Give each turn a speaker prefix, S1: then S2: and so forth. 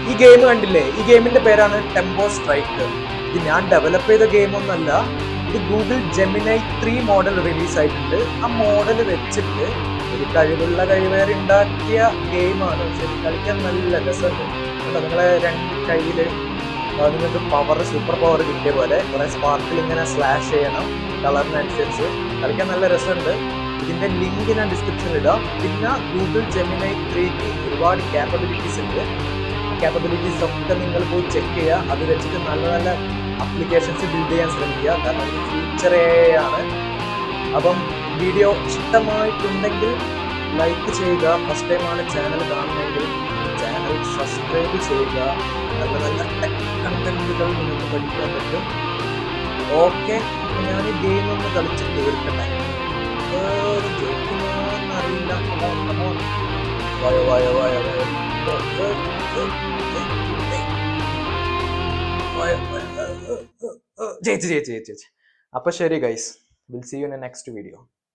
S1: ഈ ഗെയിം കണ്ടില്ലേ? ഈ ഗെയിമിന്റെ പേരാണ് ടെമ്പോ സ്ട്രൈക്ക്. ഇത് ഞാൻ ഡെവലപ്പ് ചെയ്ത ഗെയിമൊന്നല്ല. ഇത് ഗൂഗിൾ ജെമിനൈ 3 മോഡൽ റിലീസ് ആയിട്ടുണ്ട്. ആ മോഡൽ വെച്ചിട്ട് ഒരു കഴിവേറി ഉണ്ടാക്കിയ ഗെയിമാണ്. പക്ഷെ കളിക്കാൻ നല്ല രസമുണ്ട്. നിങ്ങളെ രണ്ട് കയ്യിൽ നിങ്ങൾക്ക് സൂപ്പർ പവർ കിട്ടിയ പോലെ കുറെ സ്പാർക്കിൽ ഇങ്ങനെ സ്ലാഷ് ചെയ്യണം കളറിനനുസരിച്ച്. കളിക്കാൻ നല്ല രസമുണ്ട്. ഇതിന്റെ ലിങ്ക് ഞാൻ ഡിസ്ക്രിപ്ഷനിൽ ഇടാം. പിന്നെ ഗൂഗിൾ ജെമിനൈ 3ക്ക് ഒരുപാട് ക്യാപ്പബിലിറ്റീസ് ഉണ്ട്. ക്യാപ്പബിലിറ്റീസ് ഒക്കെ നിങ്ങൾ പോയി ചെക്ക് ചെയ്യുക. അത് വെച്ചിട്ട് നല്ല നല്ല അപ്ലിക്കേഷൻസ് ബിൽഡ് ചെയ്യാൻ ശ്രമിക്കുക. കാരണം ഇത് ഫ്യൂച്ചറേ ആണ്. അപ്പം വീഡിയോ ഇഷ്ടമായിട്ടുണ്ടെങ്കിൽ ലൈക്ക് ചെയ്യുക. ഫസ്റ്റ് ടൈമാണ് ചാനൽ കാണുന്നതെങ്കിൽ ചാനൽ സബ്സ്ക്രൈബ് ചെയ്യുക. നല്ല നല്ല ടെക് കണ്ടന്റുകൾ നിങ്ങൾക്ക് പഠിക്കാൻ പറ്റും. ഓക്കെ, ഞാൻ ഈ ഗെയിം ഒന്ന് കളിച്ച് തീർക്കട്ടെ. ജയിക്കുമോന്നറിയില്ല. ജയിച്ച്. അപ്പൊ ശരി guys, will see you in next video.